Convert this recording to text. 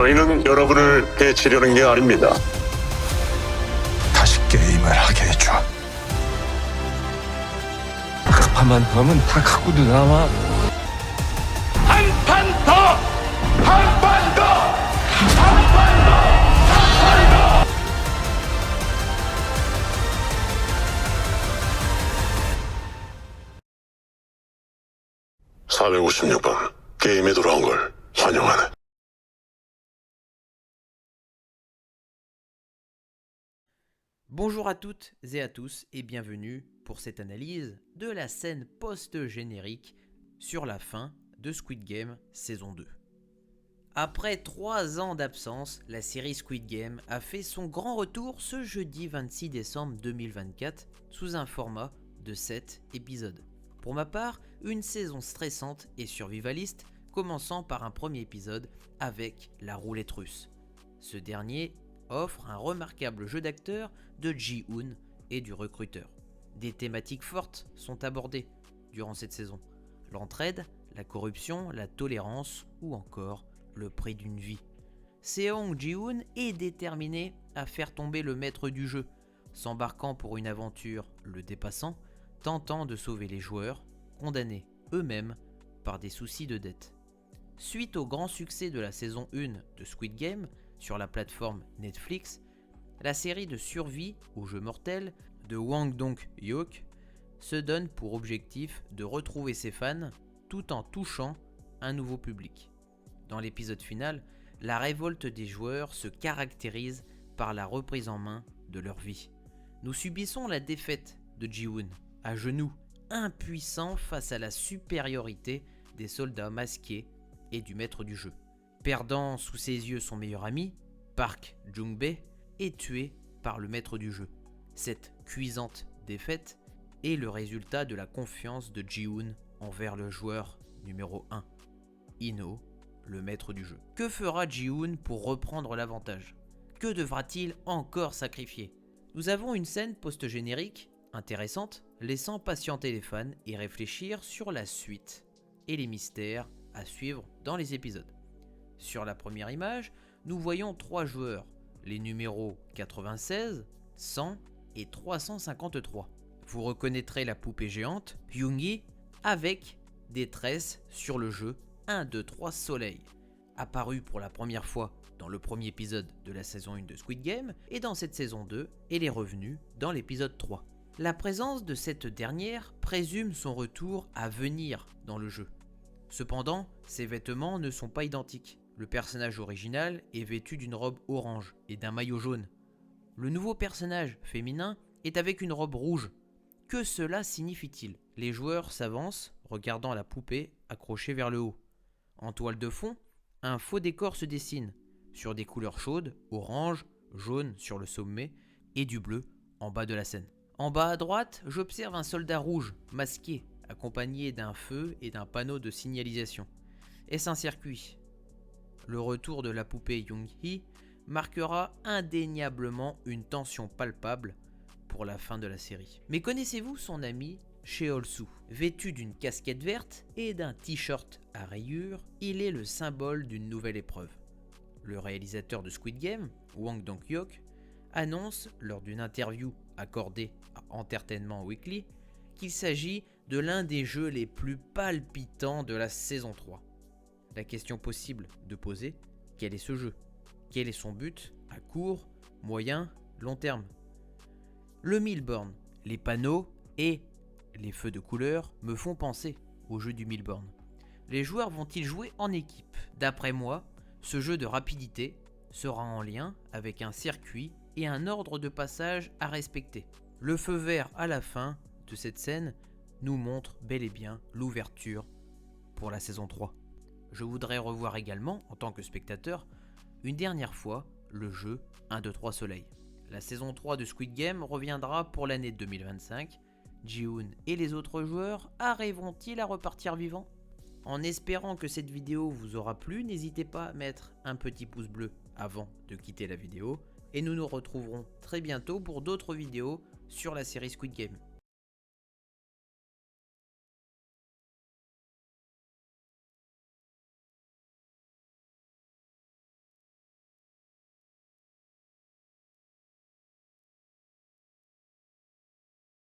저희는 여러분을 해치려는 게 아닙니다. 다시 게임을 하게 해줘. 급하면 하면 다 갖고도 남아. 한 판 더! 한 판 더! 한 판 더! 한 판 더! 456번 게임에 돌아온 걸 환영하네. Bonjour à toutes et à tous et bienvenue pour cette analyse de la scène post-générique sur la fin de Squid Game saison 2. Après 3 ans d'absence, la série Squid Game a fait son grand retour ce jeudi 26 décembre 2024 sous un format de 7 épisodes. Pour ma part, une saison stressante et survivaliste commençant par un premier épisode avec la roulette russe. Ce dernier offre un remarquable jeu d'acteur de Ji-Hoon et du recruteur. Des thématiques fortes sont abordées durant cette saison. L'entraide, la corruption, la tolérance ou encore le prix d'une vie. Seong Ji-Hoon est déterminé à faire tomber le maître du jeu, s'embarquant pour une aventure le dépassant, tentant de sauver les joueurs, condamnés eux-mêmes par des soucis de dette. Suite au grand succès de la saison 1 de Squid Game sur la plateforme Netflix, la série de survie au jeu mortel de Hwang Dong-hyuk se donne pour objectif de retrouver ses fans tout en touchant un nouveau public. Dans l'épisode final, la révolte des joueurs se caractérise par la reprise en main de leur vie. Nous subissons la défaite de Ji-Hoon, à genoux, impuissant face à la supériorité des soldats masqués et du maître du jeu. Perdant sous ses yeux son meilleur ami, Park Jung-bae est tué par le maître du jeu. Cette cuisante défaite est le résultat de la confiance de Ji-Hoon envers le joueur numéro 1, Ino, le maître du jeu. Que fera Ji-Hoon pour reprendre l'avantage? Que devra-t-il encore sacrifier? Nous avons une scène post-générique intéressante, laissant patienter les fans et réfléchir sur la suite et les mystères à suivre dans les épisodes. Sur la première image, nous voyons 3 joueurs, les numéros 96, 100 et 353. Vous reconnaîtrez la poupée géante, Yoongi, avec des tresses sur le jeu 1, 2, 3 soleil, apparu pour la première fois dans le premier épisode de la saison 1 de Squid Game et dans cette saison 2, elle est revenue dans l'épisode 3. La présence de cette dernière présume son retour à venir dans le jeu. Cependant, ses vêtements ne sont pas identiques. Le personnage original est vêtu d'une robe orange et d'un maillot jaune. Le nouveau personnage féminin est avec une robe rouge. Que cela signifie-t-il? Les joueurs s'avancent, regardant la poupée accrochée vers le haut. En toile de fond, un faux décor se dessine, sur des couleurs chaudes, orange, jaune sur le sommet et du bleu en bas de la scène. En bas à droite, j'observe un soldat rouge, masqué, accompagné d'un feu et d'un panneau de signalisation. Est-ce un circuit? Le retour de la poupée Yoongi marquera indéniablement une tension palpable pour la fin de la série. Mais connaissez-vous son ami Cheol-soo? Vêtu d'une casquette verte et d'un t-shirt à rayures, il est le symbole d'une nouvelle épreuve. Le réalisateur de Squid Game, Hwang Dong-hyuk, annonce lors d'une interview accordée à Entertainment Weekly qu'il s'agit de l'un des jeux les plus palpitants de la saison 3. La question possible de poser, quel est ce jeu? Quel est son but à court, moyen, long terme? Le Milborn, les panneaux et les feux de couleur me font penser au jeu du Milborn. Les joueurs vont-ils jouer en équipe? D'après moi, ce jeu de rapidité sera en lien avec un circuit et un ordre de passage à respecter. Le feu vert à la fin de cette scène nous montre bel et bien l'ouverture pour la saison 3. Je voudrais revoir également, en tant que spectateur, une dernière fois le jeu 1, 2, 3 soleil. La saison 3 de Squid Game reviendra pour l'année 2025. Ji-Hoon et les autres joueurs arriveront-ils à repartir vivants? En espérant que cette vidéo vous aura plu, n'hésitez pas à mettre un petit pouce bleu avant de quitter la vidéo. Et nous nous retrouverons très bientôt pour d'autres vidéos sur la série Squid Game.